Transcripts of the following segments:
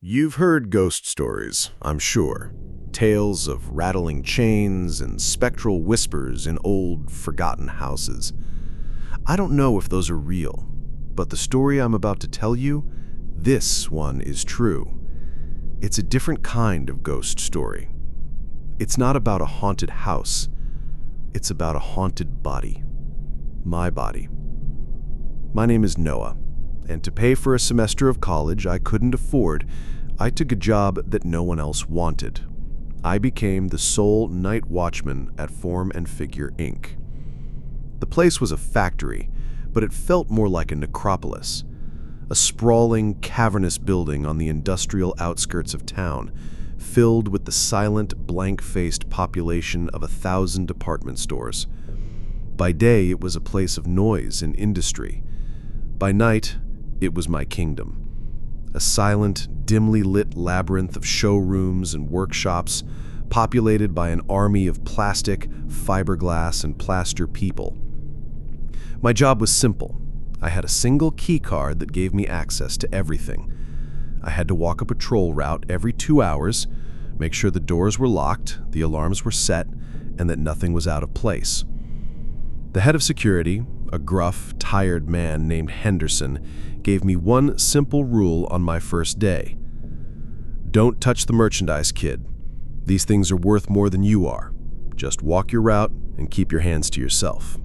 You've heard ghost stories, I'm sure. Tales of rattling chains and spectral whispers in old, forgotten houses. I don't know if those are real, but the story I'm about to tell you, this one is true. It's a different kind of ghost story. It's not about a haunted house. It's about a haunted body. My body. My name is Noah, and to pay for a semester of college I couldn't afford, I took a job that no one else wanted. I became the sole night watchman at Form and Figure, Inc. The place was a factory, but it felt more like a necropolis, a sprawling, cavernous building on the industrial outskirts of town, filled with the silent, blank-faced population of 1,000 department stores. By day, it was a place of noise and industry. By night, it was my kingdom. A silent, dimly lit labyrinth of showrooms and workshops populated by an army of plastic, fiberglass, and plaster people. My job was simple. I had a single key card that gave me access to everything. I had to walk a patrol route every 2 hours, make sure the doors were locked, the alarms were set, and that nothing was out of place. The head of security, a gruff, tired man named Henderson, gave me one simple rule on my first day. Don't touch the merchandise, kid. These things are worth more than you are. Just walk your route and keep your hands to yourself.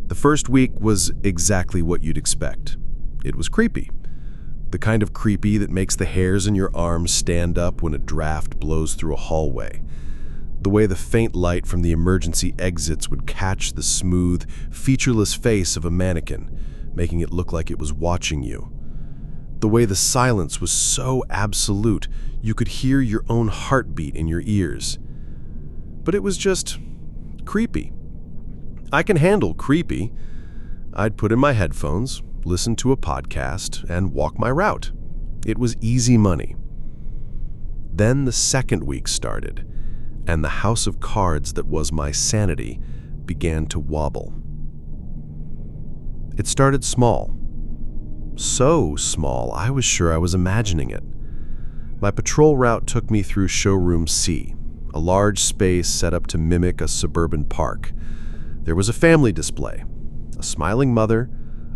The first week was exactly what you'd expect. It was creepy. The kind of creepy that makes the hairs in your arms stand up when a draft blows through a hallway. The way the faint light from the emergency exits would catch the smooth, featureless face of a mannequin, making it look like it was watching you. The way the silence was so absolute, you could hear your own heartbeat in your ears. But it was just creepy. I can handle creepy. I'd put in my headphones, listen to a podcast, and walk my route. It was easy money. Then the second week started, and the house of cards that was my sanity began to wobble. It started small. So small, I was sure I was imagining it. My patrol route took me through Showroom C, a large space set up to mimic a suburban park. There was a family display, a smiling mother,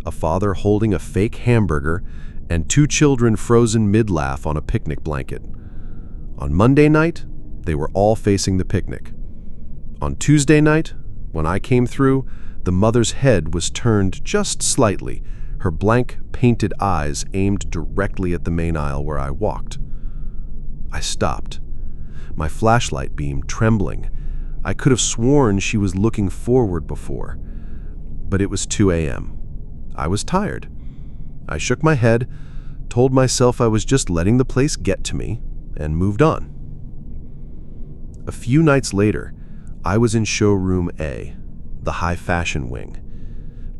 a father holding a fake hamburger, and 2 children frozen mid-laugh on a picnic blanket. On Monday night, they were all facing the picnic. On Tuesday night, when I came through, the mother's head was turned just slightly, her blank, painted eyes aimed directly at the main aisle where I walked. I stopped, my flashlight beam trembling. I could have sworn she was looking forward before, but it was 2 a.m. I was tired. I shook my head, told myself I was just letting the place get to me, and moved on. A few nights later, I was in Showroom A, the high fashion wing.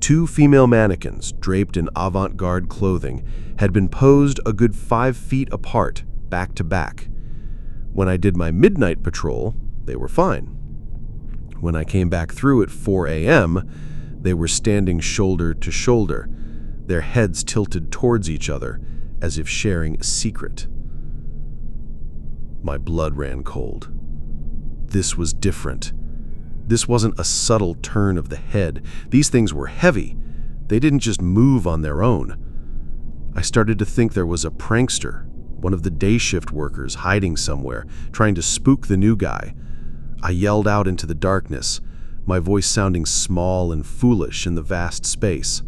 2 female mannequins, draped in avant-garde clothing, had been posed a good 5 feet apart, back to back. When I did my midnight patrol, they were fine. When I came back through at 4 a.m., they were standing shoulder to shoulder, their heads tilted towards each other, as if sharing a secret. My blood ran cold. This was different. This wasn't a subtle turn of the head. These things were heavy. They didn't just move on their own. I started to think there was a prankster, one of the day shift workers hiding somewhere, trying to spook the new guy. I yelled out into the darkness, my voice sounding small and foolish in the vast space.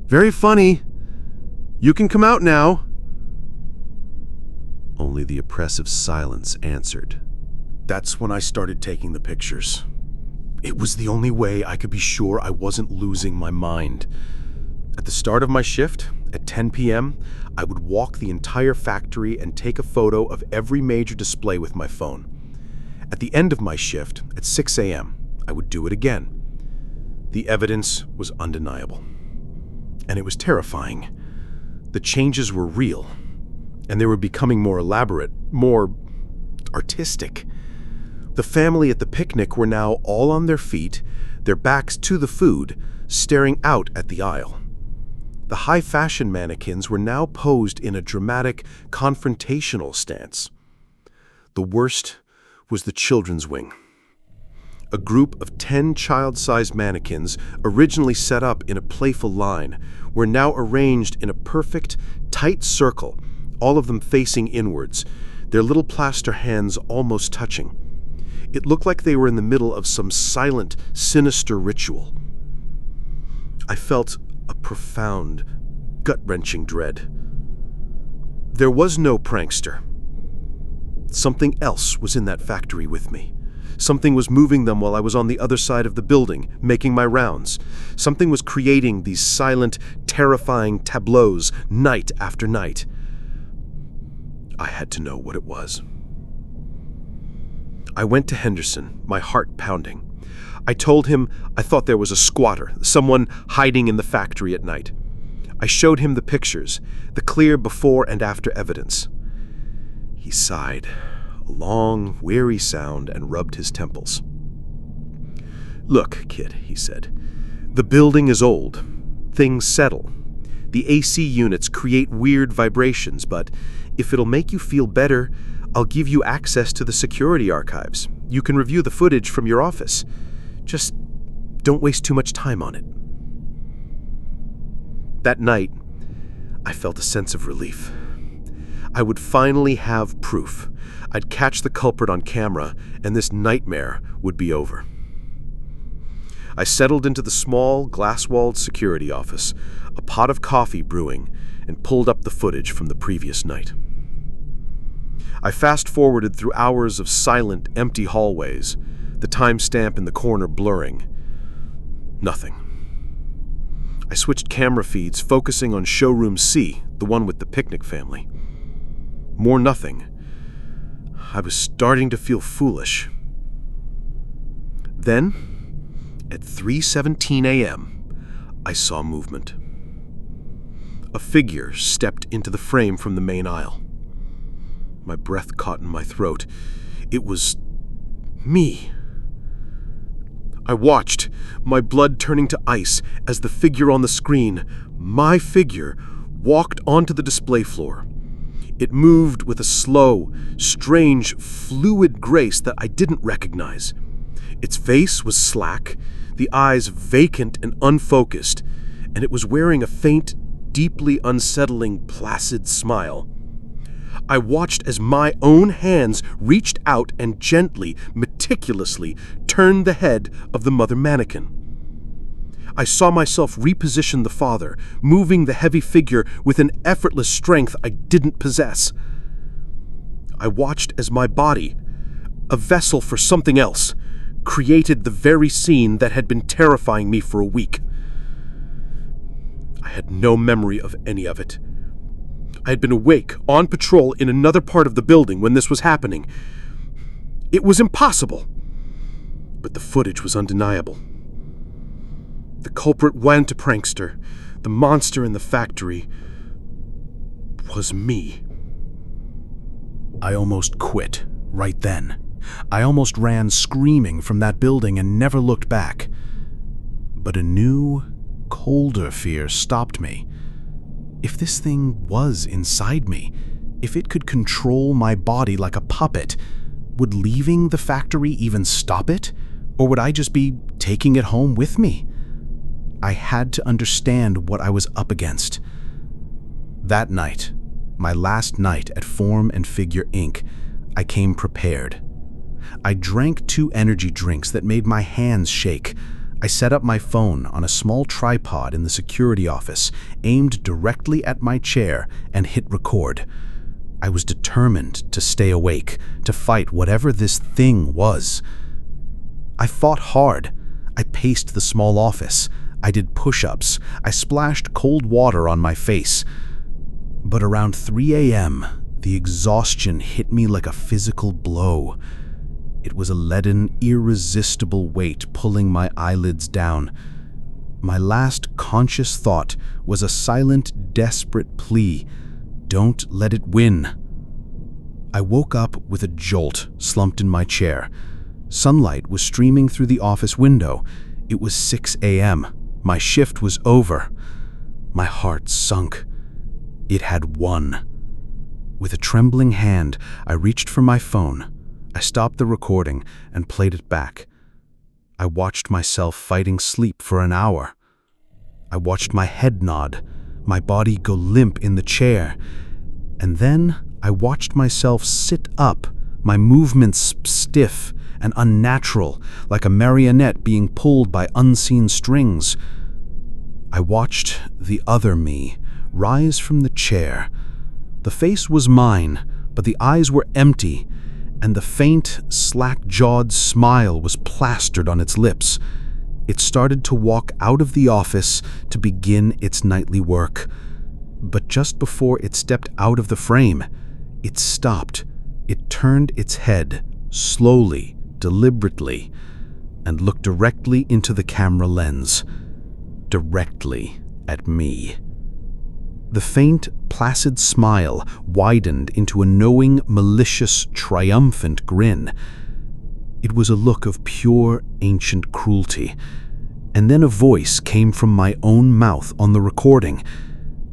"Very funny. You can come out now." Only the oppressive silence answered. That's when I started taking the pictures. It was the only way I could be sure I wasn't losing my mind. At the start of my shift, at 10 p.m., I would walk the entire factory and take a photo of every major display with my phone. At the end of my shift, at 6 a.m., I would do it again. The evidence was undeniable. And it was terrifying. The changes were real, and they were becoming more elaborate, more artistic. The family at the picnic were now all on their feet, their backs to the food, staring out at the aisle. The high-fashion mannequins were now posed in a dramatic, confrontational stance. The worst was the children's wing. A group of 10 child-sized mannequins, originally set up in a playful line, were now arranged in a perfect, tight circle, all of them facing inwards, their little plaster hands almost touching. It looked like they were in the middle of some silent, sinister ritual. I felt a profound, gut-wrenching dread. There was no prankster. Something else was in that factory with me. Something was moving them while I was on the other side of the building, making my rounds. Something was creating these silent, terrifying tableaus night after night. I had to know what it was. I went to Henderson, my heart pounding. I told him I thought there was a squatter, someone hiding in the factory at night. I showed him the pictures, the clear before and after evidence. He sighed, a long, weary sound, and rubbed his temples. "Look, kid," he said, "the building is old. Things settle. The AC units create weird vibrations, but if it'll make you feel better, I'll give you access to the security archives. You can review the footage from your office. Just don't waste too much time on it." That night, I felt a sense of relief. I would finally have proof. I'd catch the culprit on camera, and this nightmare would be over. I settled into the small, glass-walled security office, a pot of coffee brewing, and pulled up the footage from the previous night. I fast-forwarded through hours of silent, empty hallways, the timestamp in the corner blurring. Nothing. I switched camera feeds, focusing on showroom C, the one with the picnic family. More nothing. I was starting to feel foolish. Then, at 3:17 a.m., I saw movement. A figure stepped into the frame from the main aisle. My breath caught in my throat. It was me. I watched, my blood turning to ice, as the figure on the screen, my figure, walked onto the display floor. It moved with a slow, strange, fluid grace that I didn't recognize. Its face was slack, the eyes vacant and unfocused, and it was wearing a faint, deeply unsettling, placid smile. I watched as my own hands reached out and gently, meticulously turned the head of the mother mannequin. I saw myself reposition the father, moving the heavy figure with an effortless strength I didn't possess. I watched as my body, a vessel for something else, created the very scene that had been terrifying me for a week. I had no memory of any of it. I had been awake, on patrol in another part of the building when this was happening. It was impossible. But the footage was undeniable. The culprit went to prankster. The monster in the factory was me. I almost quit right then. I almost ran screaming from that building and never looked back. But a new, colder fear stopped me. If this thing was inside me, if it could control my body like a puppet, would leaving the factory even stop it? Or would I just be taking it home with me? I had to understand what I was up against. That night, my last night at Form and Figure Inc., I came prepared. I drank 2 energy drinks that made my hands shake. I set up my phone on a small tripod in the security office, aimed directly at my chair, and hit record. I was determined to stay awake, to fight whatever this thing was. I fought hard. I paced the small office. I did push-ups. I splashed cold water on my face. But around 3 a.m., the exhaustion hit me like a physical blow. It was a leaden, irresistible weight pulling my eyelids down. My last conscious thought was a silent, desperate plea. Don't let it win. I woke up with a jolt, slumped in my chair. Sunlight was streaming through the office window. It was 6 a.m. My shift was over. My heart sunk. It had won. With a trembling hand, I reached for my phone. I stopped the recording and played it back. I watched myself fighting sleep for an hour. I watched my head nod, my body go limp in the chair, and then I watched myself sit up, my movements stiff and unnatural, like a marionette being pulled by unseen strings. I watched the other me rise from the chair. The face was mine, but the eyes were empty, and the faint, slack-jawed smile was plastered on its lips. It started to walk out of the office to begin its nightly work. But just before it stepped out of the frame, it stopped. It turned its head, slowly, deliberately, and looked directly into the camera lens. Directly at me. The faint, placid smile widened into a knowing, malicious, triumphant grin. It was a look of pure, ancient cruelty. And then a voice came from my own mouth on the recording.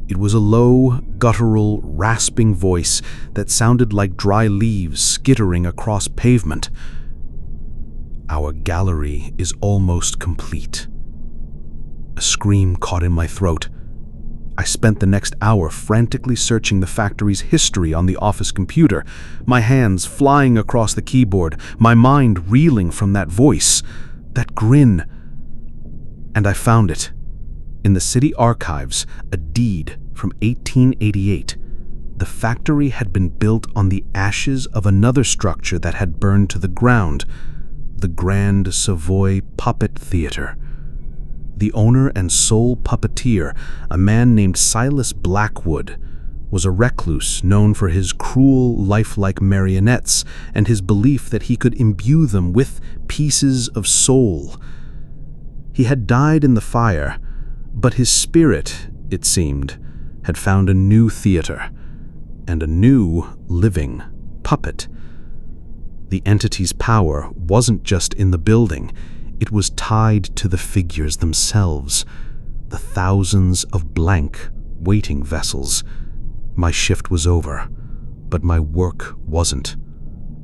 It was a low, guttural, rasping voice that sounded like dry leaves skittering across pavement. Our gallery is almost complete. A scream caught in my throat. I spent the next hour frantically searching the factory's history on the office computer, my hands flying across the keyboard, my mind reeling from that voice, that grin. And I found it. In the city archives, a deed from 1888. The factory had been built on the ashes of another structure that had burned to the ground, the Grand Savoy Puppet Theater. The owner and sole puppeteer, a man named Silas Blackwood, was a recluse known for his cruel, lifelike marionettes and his belief that he could imbue them with pieces of soul. He had died in the fire, but his spirit, it seemed, had found a new theater and a new, living puppet. The entity's power wasn't just in the building. It was tied to the figures themselves, the thousands of blank, waiting vessels. My shift was over, but my work wasn't.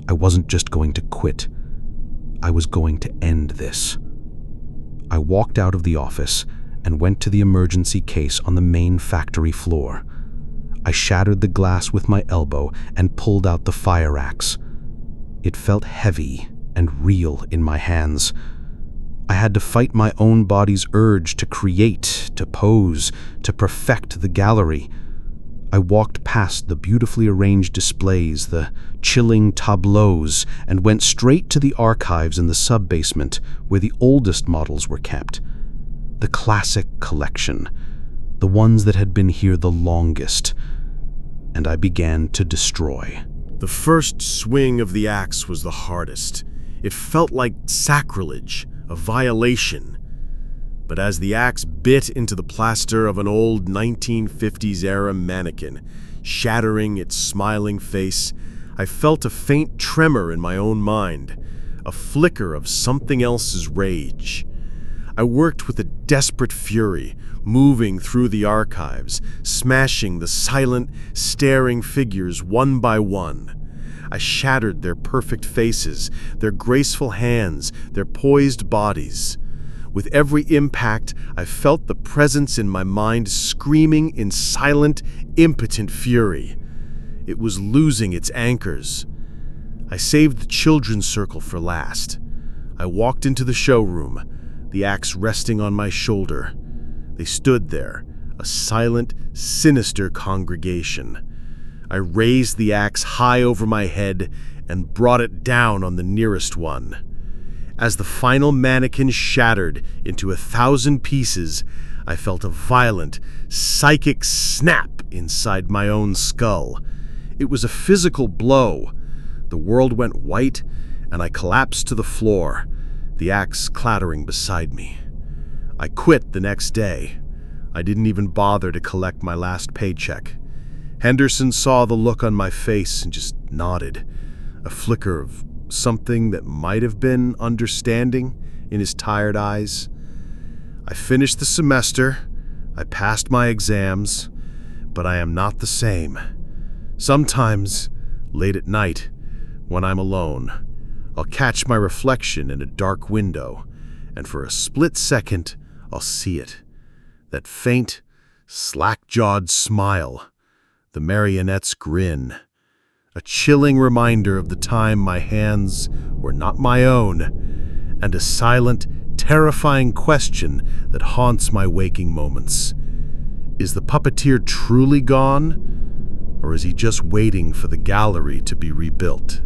I wasn't just going to quit. I was going to end this. I walked out of the office and went to the emergency case on the main factory floor. I shattered the glass with my elbow and pulled out the fire axe. It felt heavy and real in my hands. I had to fight my own body's urge to create, to pose, to perfect the gallery. I walked past the beautifully arranged displays, the chilling tableaus, and went straight to the archives in the sub-basement where the oldest models were kept. The classic collection, the ones that had been here the longest. And I began to destroy. The first swing of the axe was the hardest. It felt like sacrilege, a violation. But as the axe bit into the plaster of an old 1950s-era mannequin, shattering its smiling face, I felt a faint tremor in my own mind, a flicker of something else's rage. I worked with a desperate fury, moving through the archives, smashing the silent, staring figures one by one. I shattered their perfect faces, their graceful hands, their poised bodies. With every impact, I felt the presence in my mind screaming in silent, impotent fury. It was losing its anchors. I saved the children's circle for last. I walked into the showroom, the axe resting on my shoulder. They stood there, a silent, sinister congregation. I raised the axe high over my head and brought it down on the nearest one. As the final mannequin shattered into 1,000 pieces, I felt a violent, psychic snap inside my own skull. It was a physical blow. The world went white, and I collapsed to the floor, the axe clattering beside me. I quit the next day. I didn't even bother to collect my last paycheck. Henderson saw the look on my face and just nodded, a flicker of something that might have been understanding in his tired eyes. I finished the semester. I I passed my exams, but I am not the same. Sometimes, late at night, when I'm alone, I'll catch my reflection in a dark window, and for a split second, I'll see it. That faint, slack-jawed smile, the marionette's grin, a chilling reminder of the time my hands were not my own, and a silent, terrifying question that haunts my waking moments. Is the puppeteer truly gone, or is he just waiting for the gallery to be rebuilt?